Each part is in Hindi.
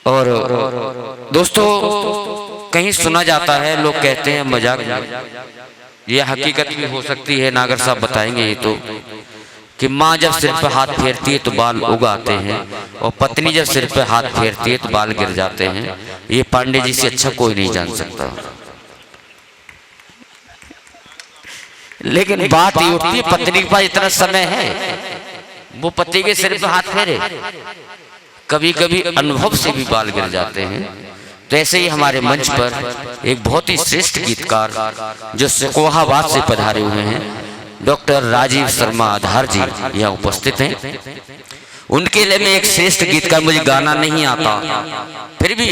और दोस्तों कहीं सुना जाता है, लोग कहते हैं मजाक, ये हकीकत भी हो सकती है, नागर साहब बताएंगे ये तो, कि माँ जब सिर पे हाथ फेरती है तो बाल उगाते हैं और पत्नी जब सिर पे हाथ फेरती है तो बाल गिर जाते हैं। ये पांडे जी से अच्छा कोई नहीं जान सकता। लेकिन बात ये उठती है, पत्नी के पास इतना समय है वो पति के सिर पे हाथ फेरे? कभी कभी अनुभव से भी बाल गिर जाते हैं। तो ऐसे ही हमारे मंच पर एक बहुत ही श्रेष्ठ गीतकार जो सिकोहाबाद से पधारे हुए हैं, डॉक्टर राजीव शर्मा आधार जी यहाँ उपस्थित हैं। उनके लिए मैं एक श्रेष्ठ गीतकार, मुझे गाना नहीं आता फिर भी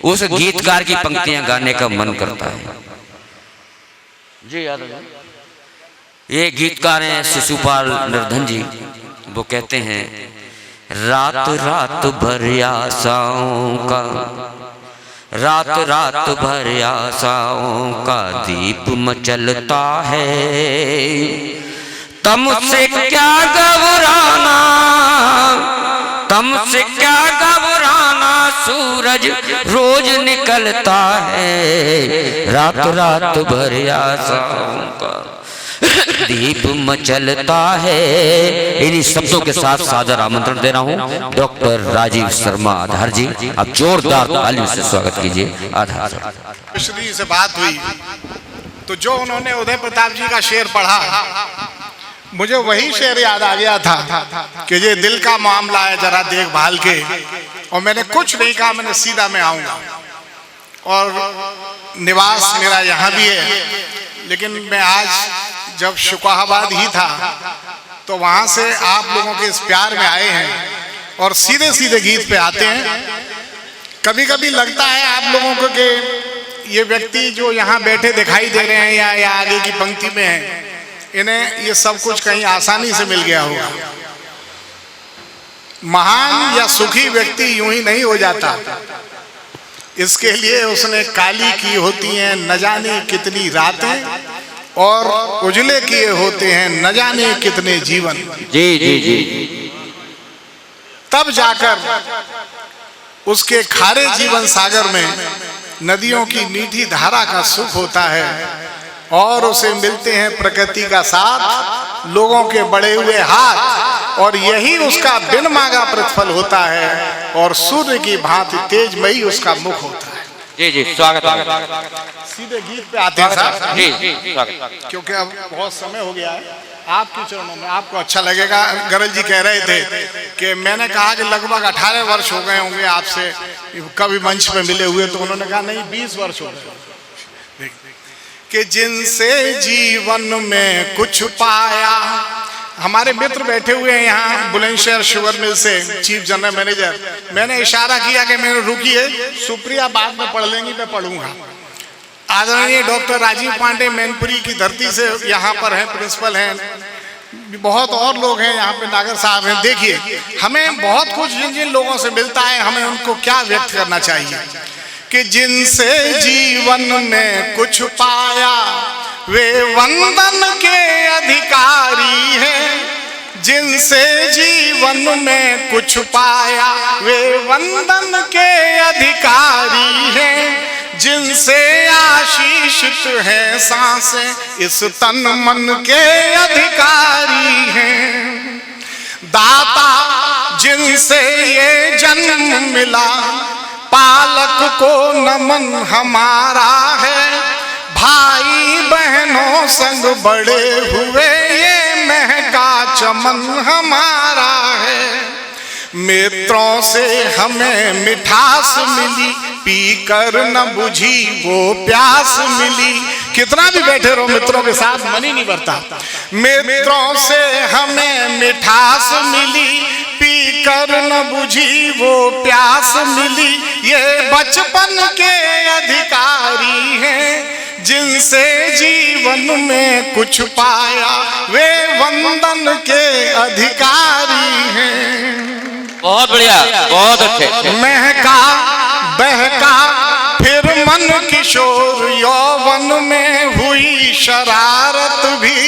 उस गीतकार की पंक्तियां गाने का मन करता है जी। याद है ये गीतकार हैं शिशुपाल निर्धन जी। वो कहते हैं, रात रात भर आशाओं का, रात रात भर आशाओं का दीप मचलता है, तुमसे क्या घबराना, तुमसे क्या घबराना, सूरज रोज निकलता है, रात रात भर आशाओं का दीप मचलता है। इन्हीं शब्दों के साथ सादर आमंत्रण दे रहा हूं डॉक्टर राजीव शर्मा आधार जी। अब जोरदार तालियों से स्वागत कीजिए आधार। श्री से बात हुई तो जो उन्होंने उदय प्रताप जी का शेर पढ़ा, मुझे वही शेर याद आ गया था कि ये दिल का मामला है, जरा देखभाल के। और मैंने कुछ नहीं कहा, मैंने सीधा मैं आऊंगा और निवास मेरा यहाँ भी है। लेकिन मैं आज जब शुकाहाबाद ही था तो वहां से आप लोगों के इस प्यार में आए हैं और सीधे सीधे गीत पे आते हैं। कभी कभी लगता है आप लोगों को कि ये व्यक्ति जो यहाँ बैठे दिखाई दे रहे हैं या आगे की पंक्ति में है, इन्हें ये सब कुछ कहीं आसानी से मिल गया होगा। महान या सुखी व्यक्ति यूं ही नहीं हो जाता, इसके लिए उसने काली की होती हैं न जाने कितनी रातें और उजले किए होते हैं न जाने कितने जीवन। जी जी जी। तब जाकर उसके खारे जीवन सागर में नदियों की मीठी धारा का सुख होता है और उसे मिलते हैं प्रकृति का साथ, लोगों के बड़े हुए हाथ, और यही उसका बिन मांगा प्रतिफल होता है और सूर्य की भांति तेजमयी उसका मुख होता है। जी जी स्वागत। सीधे गीत पे आते हैं साहब जी जी स्वागत। क्योंकि अब बहुत समय हो गया है आपके चरणों में, आपको अच्छा लगेगा। गरल जी कह रहे थे कि मैंने कहा कि लगभग 18 वर्ष हो गए होंगे आपसे कभी मंच पे मिले हुए, तो उन्होंने कहा नहीं 20 वर्ष हो गए। कि जिनसे जीवन में कुछ पाया, हमारे मित्र बैठे हुए हैं यहाँ बुलंदशहर शुगर मिल से चीफ जनरल मैनेजर। मैंने इशारा किया कि मैंने रुकिए, सुप्रिया बाद में पढ़ लेंगी, मैं पढ़ूंगा। आदरणीय डॉक्टर राजीव पांडे मैनपुरी की धरती से यहाँ पर हैं, प्रिंसिपल हैं, बहुत और लोग हैं यहाँ पे, नागर साहब हैं। देखिए हमें बहुत कुछ जिन जिन लोगों से मिलता है, हमें उनको क्या व्यक्त करना चाहिए कि जिनसे जीवन में कुछ पाया वे वंदन के अधिकारी हैं। जिनसे जीवन में कुछ पाया वे वंदन के अधिकारी हैं। जिनसे आशीषित है सांसें इस तन मन के अधिकारी हैं। दाता जिनसे ये जन्म मिला, पालक को नमन हमारा है। भाई बहनों संग बड़े हुए ये महका चमन हमारा है। मित्रों से हमें मिठास मिली, पीकर न बुझी वो प्यास मिली। कितना भी बैठे रहो मित्रों के साथ, मन ही नहीं भरता। मित्रों से हमें मिठास मिली, पीकर न बुझी वो प्यास मिली। ये बचपन के अधिकारी हैं। जिनसे जीवन में कुछ पाया वे वंदन के अधिकारी हैं। बहुत बढ़िया, बहुत अच्छे। महका बहका फिर मन किशोर, यौवन में हुई शरारत भी।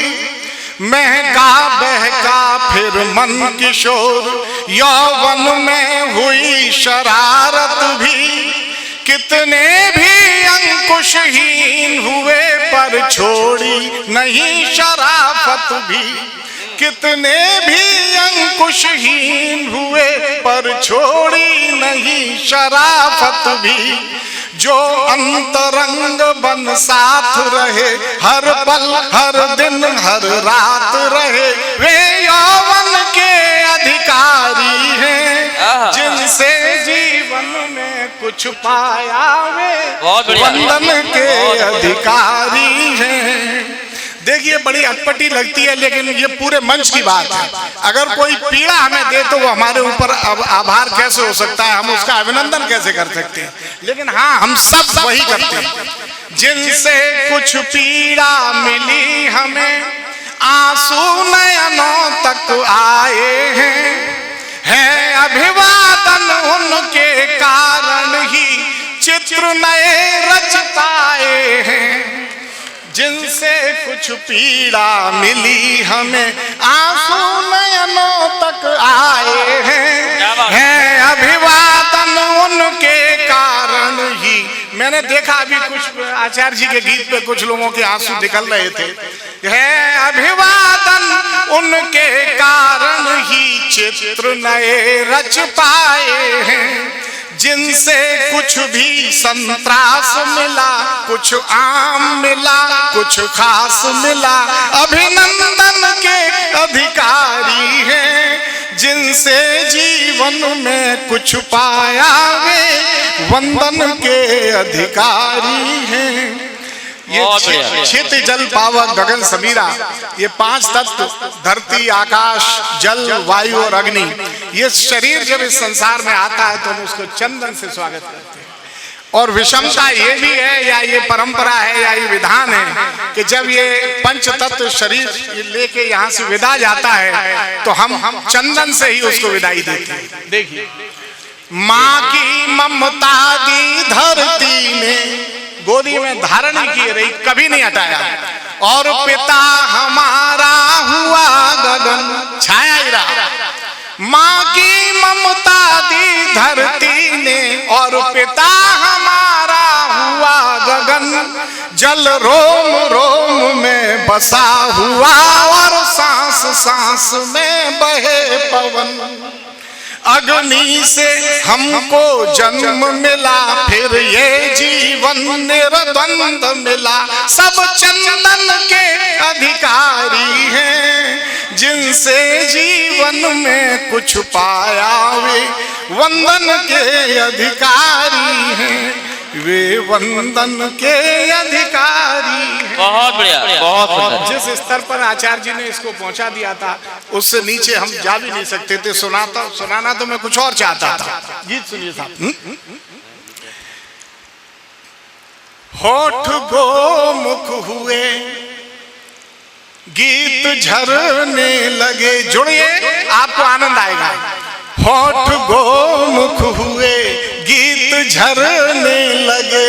महका बहका फिर मन किशोर, यौवन में हुई शरारत कितने भी अंकुशहीन हुए पर छोड़ी नहीं शराफत भी, कितने भी अंकुशहीन हुए पर छोड़ी नहीं शराफत भी, जो अंतरंग बन साथ रहे हर पल हर दिन हर रात रहे, वे यौवन के अधिकारी हैं, जिनसे जीवन में कुछ पाया वे वंदन के अधिकारी हैं। देखिए बड़ी अटपटी लगती है, लेकिन ये पूरे मंच की बात है। अगर कोई पीड़ा हमें दे तो वो हमारे ऊपर आभार कैसे हो सकता है, हम उसका अभिनंदन कैसे कर सकते हैं। लेकिन हाँ, हम सब वही करते हैं। जिनसे कुछ पीड़ा मिली हमें आंसू नयनों तक आए हैं अभिवादन उनके कारण ही चित्र नए रच पाए हैं। जिनसे कुछ पीड़ा मिली हमें आंसू नयनों तक आए हैं अभिवादन उनके कारण ही। मैंने देखा अभी कुछ आचार्य जी के गीत पे कुछ लोगों के आंसू निकल रहे थे। है अभिवादन उनके कारण ही चित्र नए रच पाए हैं। जिनसे कुछ भी संत्रास मिला, कुछ आम मिला, कुछ खास मिला, अभिनंदन के अधिकारी हैं। जिनसे जीवन में कुछ पाया वे वंदन के अधिकारी हैं। ये क्षेत्र जल पावक गगन समीरा, ये 5 तत्व धरती आकाश जल वायु और अग्नि, ये शरीर जब इस संसार में आता है तो हम उसको चंदन से स्वागत करते हैं। और विषमता ये भी है, या ये परंपरा है, या ये विधान है कि जब ये पंच तत्व शरीर लेके यहाँ से विदा जाता है तो हम चंदन से ही उसको विदाई देते हैं। देखिए, माँ की ममता दी धरती ने, गोदी में धारण ही किए रही, कभी नहीं हटाया। और पिता हमारा हुआ गगन, छाया ही रहा। माँ की ममता दी धरती ने और पिता हमारा हुआ गगन, जल रोम रोम में बसा हुआ और सांस सांस में बहे पवन। अग्नि से हमको जन्म मिला, फिर ये जीवन निर्द्वंद मिला। सब चंदन के अधिकारी हैं। जिनसे जीवन में कुछ पाया वे वंदन के अधिकारी हैं। वे वंदन के अधिकारी हैं। बहुत बढ़िया, बहुत। जिस स्तर पर आचार्य जी ने इसको पहुंचा दिया था, उससे नीचे हम जा भी नहीं सकते थे। सुनाना तो मैं कुछ और चाहता था। गीत सुनिए साहब। होठ गोमुख हुए गीत झरने लगे, जुड़िए आपको आनंद आएगा। होठ गोमुख हुए गीत झरने लगे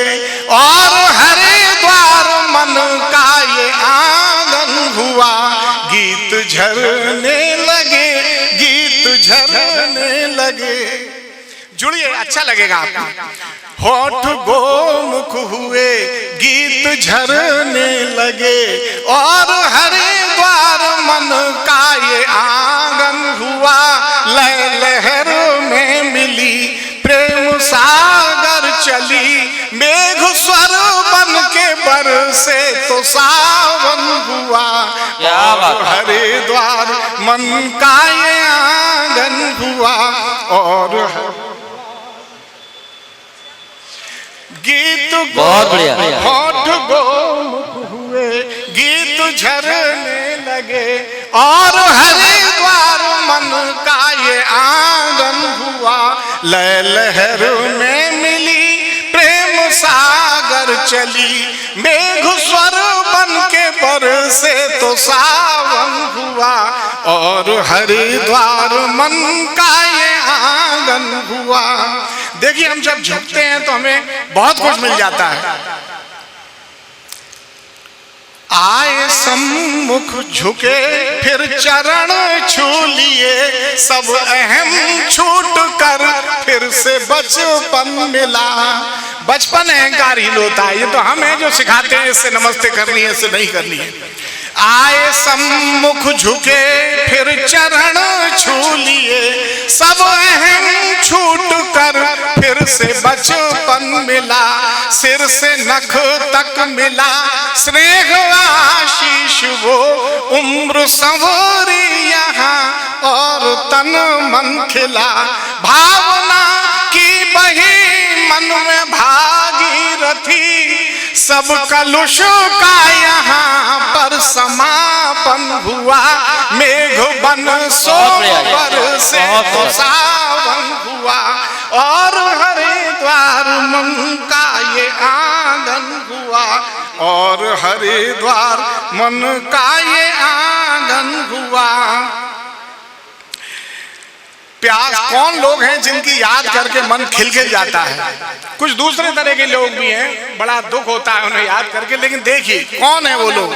और हरिद्वार मन का ये आंगन हुआ। गीत झरने लगे, गीत झरने लगे। जुड़िए, अच्छा लगेगा आपको। होठ गोमुख हुए गीत झरने लगे और हरिद्वार मन का ये आंगन हुआ। लहर में मिली प्रेम सागर चली, मेघ स्वर बन के बरसे तो सावन हुआ। हरिद्वार मन का ये आंगन हुआ और गीत बहुत बढ़िया। होठ गोमुख हुए गीत झरने लगे और हरिद्वार मन का ये आंगन हुआ। लहर में मिली प्रेम सागर चली, मेघ स्वर बन के बरसे तो सावन हुआ और हरिद्वार मन का ये आंगन हुआ। देखिए, हम जब झुकते हैं तो हमें बहुत कुछ मिल जाता है। आए सम्मुख झुके फिर चरण छू लिए, सब अहम छूट कर फिर से बचपन मिला। बचपन अहंकारहीन होता है। ये तो हम हैं जो सिखाते हैं इससे नमस्ते करनी है, इससे नहीं करनी है। आए सम्मुख झुके फिर चरण छू लिए, सब अहम छूट कर फिर से बचपन मिला, सिर से नख तक मिला स्नेह आशीष वो, उम्र संवरी यहाँ और तन मन खिला, भावना की बही मन में भागीरथी, सब कलुष का यहाँ पर समापन हुआ, मेघ बन सो पर से तो सावन हुआ, और हरिद्वार मन का ये आंगन हुआ, और हरिद्वार मन का ये आंगन हुआ। प्यास कौन लोग हैं जिनकी याद करके मन खिलखिल जाता है? कुछ दूसरे तरह के लोग भी हैं, बड़ा दुख होता है उन्हें याद करके, लेकिन देखिए कौन है वो लोग।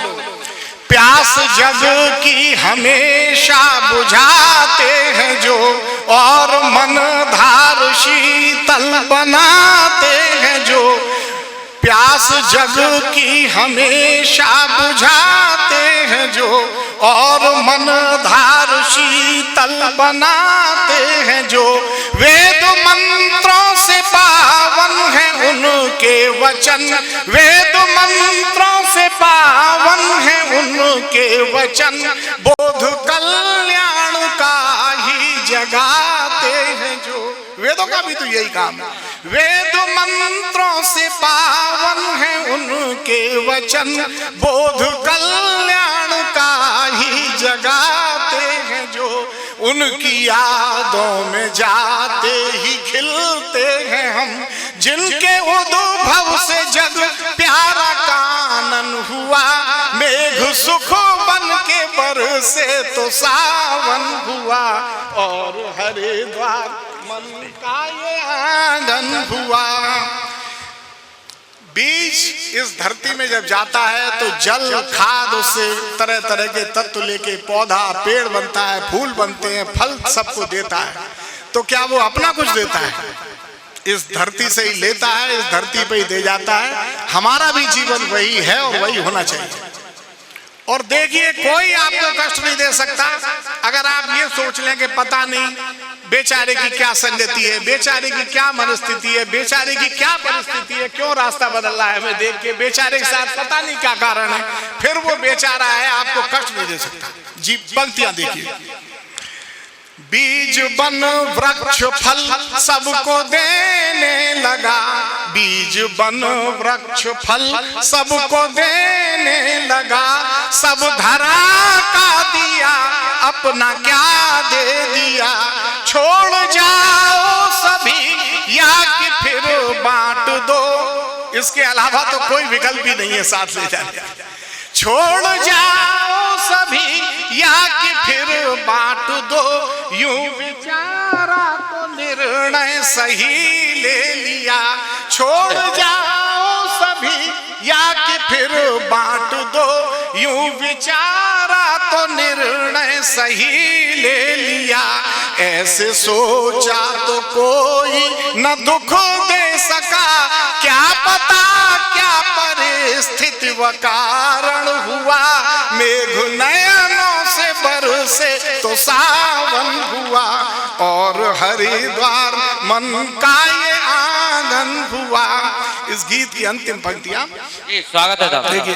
प्यास जग की हमेशा बुझाते हैं जो, और मन धार शीतल बनाते हैं जो, प्यास जग की हमेशा बुझाते हैं जो, और मन धार शीतल बनाते हैं जो, वेद मंत्रों से पावन है उनके वचन, वेद मंत्रों से पावन है उनके वचन, बोध कल्याण का ही जगाते हैं जो। वेदों का भी तो यही काम है, वेद मंत्रों से पावन है उनके वचन, बोध कल्याण का ही जगाते हैं जो, उनकी यादों में जाते ही खिलते हैं हम, जिनके उद्भव से जग प्यारा कानन हुआ, मेघ सुख बन के बरसे तो सावन हुआ, और हरिद्वार मन का ये आंगन हुआ। बीज इस धरती में जब जाता है तो जल खाद उससे तरह तरह के तत्व लेके पौधा पेड़ बनता है, फूल बनते हैं, फल सबको देता है। तो क्या वो अपना कुछ देता है? इस धरती से ही लेता है, इस धरती पे ही दे जाता है। हमारा भी जीवन वही है और वही होना चाहिए। और देखिए कोई आपको कष्ट नहीं दे सकता अगर आप ये सोच लें कि पता नहीं बेचारे की क्या संगति है, बेचारे की क्या मनस्थिति है, बेचारे की क्या परिस्थिति है, क्यों रास्ता बदल रहा है हमें देख के, बेचारे के साथ पता नहीं क्या कारण है, फिर वो बेचारा है, आपको कष्ट नहीं दे सकता। जी पंक्तियां देखिए, बीज बन वृक्ष फल सबको देने लगा, बीज बन वृक्ष फल सबको देने लगा, सब धरा का दिया अपना क्या दे दिया, छोड़ जाओ सभी या कि फिर बांट दो, इसके अलावा तो कोई विकल्प ही नहीं है साथ ले जाने। छोड़ जाओ सभी या कि फिर बांट दो, यूं विचारा तो निर्णय सही ले लिया, छोड़ जाओ सभी या कि फिर बांट दो, यूं विचारा तो निर्णय सही ले लिया, ऐसे सोचा तो कोई न दुख दे सका, क्या पता क्या परिस्थिति व कारण हुआ, मेघ नयनों से बरसे तो सावन हुआ, और हरिद्वार मन का ये आंगन हुआ। इस गीत की अंतिम पंक्तियां। स्वागत है देखिए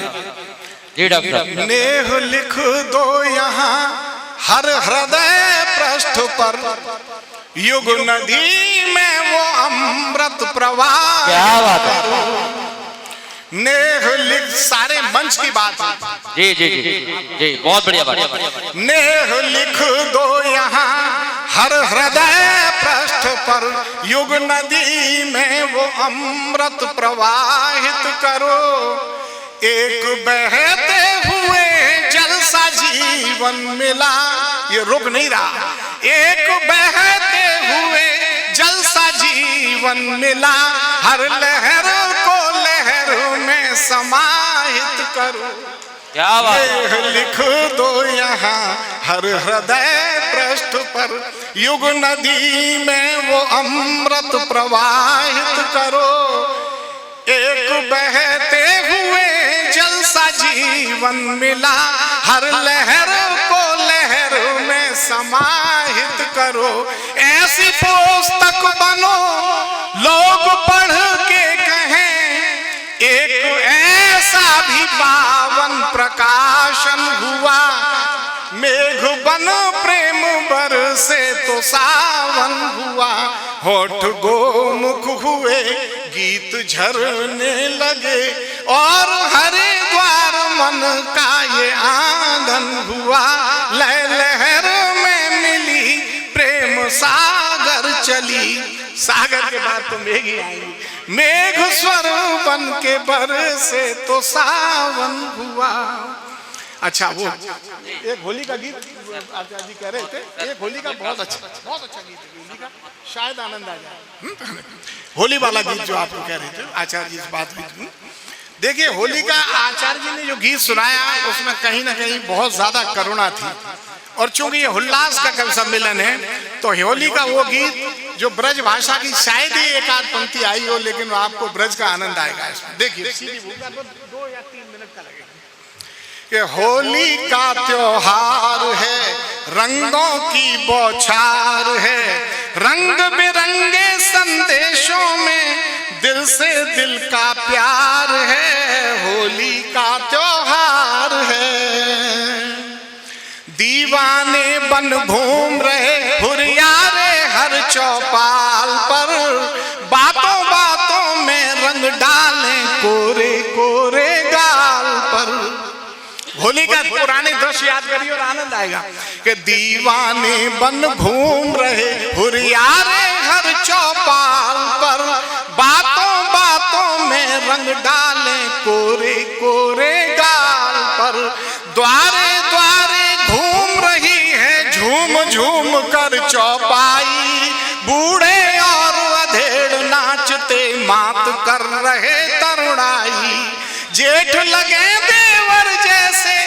जी डॉक्टर। नेह लिख दो यहाँ हर हृदय पृष्ठ पर, युग नदी में वो अमृत प्रवाह। क्या बात है। नेह लिख, सारे मंच की बात है। जी जी जी जी बहुत बढ़िया बात। नेह लिख दो यहाँ हर हृदय पृष्ठ पर, युग नदी में वो अमृत प्रवाहित करो, एक बहते हुए जल सा जीवन मिला, ये रुक नहीं रहा, एक बहते हुए जल सा जीवन मिला, हर लहर को लहर में समाहित करो। क्या बात। लिख दो यहाँ हर हृदय पृष्ठ पर, युग नदी में वो अमृत प्रवाहित करो, एक बहते हुए जल सा जीवन मिला, हर लहर को लहर में समाहित करो। ऐसी पुस्तक बनो लोग पढ़ के कहें, एक ऐसा भी पावन प्रकाशन हुआ। मेघ बन प्रेम बरसे तो सावन हुआ, होठ गोमुख हुए गीत झरने लगे, और हरिद्वार मन का ये आंगन हुआ। लय लहर में मिली प्रेम सागर चली, सागर के बाद तो मेघ ही आएंगी। मेघ स्वर बन के बरसे तो सावन हुआ। अच्छा, वो एक होली का गीत आचार्य जी कह रहे थे, एक होली का बहुत अच्छा गीत है होली का, शायद आनंद आ जाए। होली वाला गीत जो आप कह रहे थे आचार्य जी, इस बात भी देखिए, होली का आचार्य जी ने जो गीत सुनाया उसमें कहीं ना कहीं बहुत ज्यादा करुणा थी, और चूंकि ये उल्लास का कवि सम्मेलन है तो होली का वो गीत जो ब्रज भाषा की शायद ही एक आध पंक्ति आई हो, लेकिन आपको ब्रज का आनंद आएगा इसमें। देखिए 2 या 3 मिनट का लगेगा कि होली का त्योहार है, रंगों की बौछार है, रंग बिरंगे संदेशों में दिल से दिल का प्यार है। होली का त्योहार है, दीवाने बन घूम रहे हुरियारे हर चौपाल पर, बातों बातों में रंग डालें कोरे कोरे गाल पर। होली का पुराने दृश्य याद करिए और आनंद आएगा कि दीवाने बन घूम रहे हुरियारे हर चौपाल पर, बातों बातों में रंग डालें कोरे कोरे गाल पर। द्वारे द्वारे घूम रही है झूम झूम कर चौपाई, बूढ़े और अधेड़ नाचते मात कर रहे तरुणाई। जेठ लगे देवर जैसे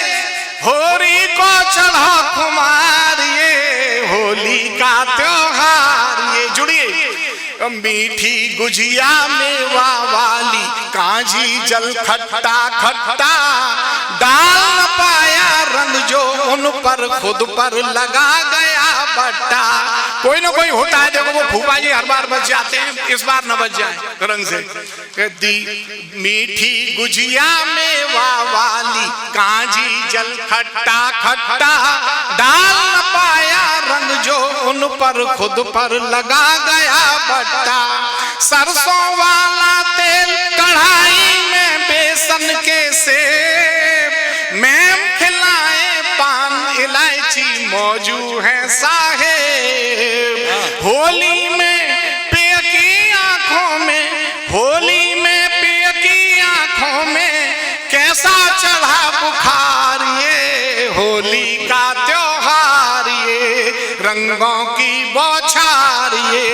होरी को चढ़ा कुमार, ये होली का त्योहार। ये जुड़िए, मीठी गुजिया मेवा वाली, कांजी जल खट्टा खट्टा, डाल न पाया रंग जो उन पर खुद पर लगा गया बट्टा। कोई ना कोई होता है, देखो वो फूफा जी हर बार बच जाते हैं, इस बार न बच जाए रंग से। मीठी गुजिया मेवा वाली, कांजी जल खट्टा खट्टा, डाल न पाया रंग जो उन पर खुद पर लगा गया बट्टा। सरसों वाला तेल कढ़ाई में बेसन के सेब, मैम खिलाए पान इलायची मौजू है साहेब। होली में पिय की आंखों में, होली में पिय की आंखों में कैसा चढ़ा बुखार, ये होली का त्योहार, ये रंगों की बौछार। ये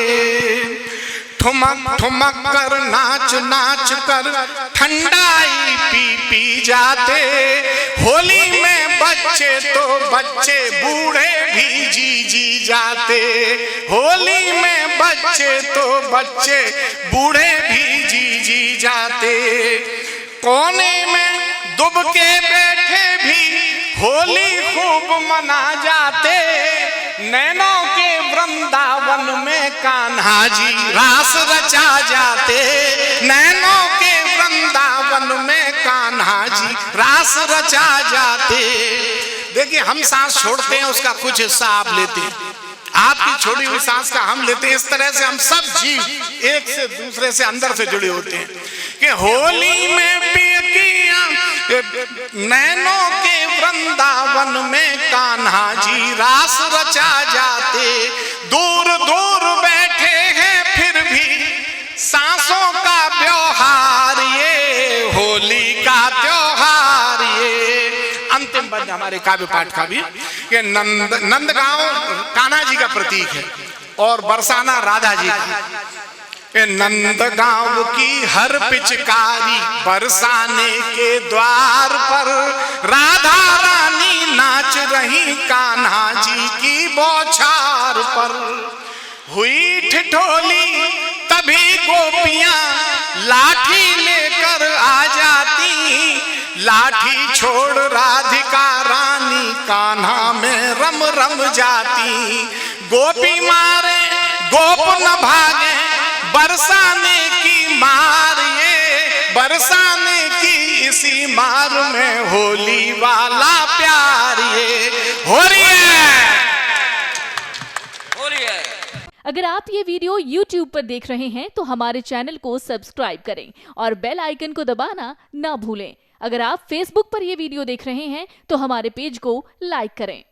ठुमक ठुमक कर नाच नाच कर ठंडाई पी पी जाते, होली में बच्चे तो बच्चे बूढ़े भी जी जी जाते। होली में बच्चे तो बच्चे बूढ़े भी जी जी जाते। कोने में दुब के बैठे भी होली खूब मना जाते, नैनों के वृंदावन में कान्हा जी रास रचा जाते। नैनों के वृंदावन में कान्हा जी रास रचा जाते। देखिए, हम सांस छोड़ते हैं उसका कुछ हिस्सा आप लेते हैं, आपकी छोड़ी हुई सांस का हम लेते हैं। इस तरह से हम सब जीव एक से दूसरे से अंदर से जुड़े होते हैं कि होली में नैनों के वृंदावन में कान्हा जी रास रचा जाते। दूर दूर बैठे हैं फिर भी सांसों का व्यवहार, ये होली का त्योहार। ये अंतिम बंद हमारे काव्य पाठ का भी कि नंदगांव कान्हा जी का प्रतीक है और बरसाना राधा जी का। नंदगांव की हर पिचकारी बरसाने के द्वार पर, राधा रानी नाच रही कान्हा जी की बौछार पर। हुई ठिठोली तभी गोपियां लाठी ले लाठी छोड़ राधिका रानी कान्हा में रम रम जाती। गोपी मारे गोप न भागे, बरसाने की मार ये, बरसाने की इसी मार में होली वाला प्यार ये हो रही है। अगर आप ये वीडियो YouTube पर देख रहे हैं तो हमारे चैनल को सब्सक्राइब करें और बेल आइकन को दबाना ना भूलें। अगर आप Facebook पर ये वीडियो देख रहे हैं तो हमारे पेज को लाइक करें।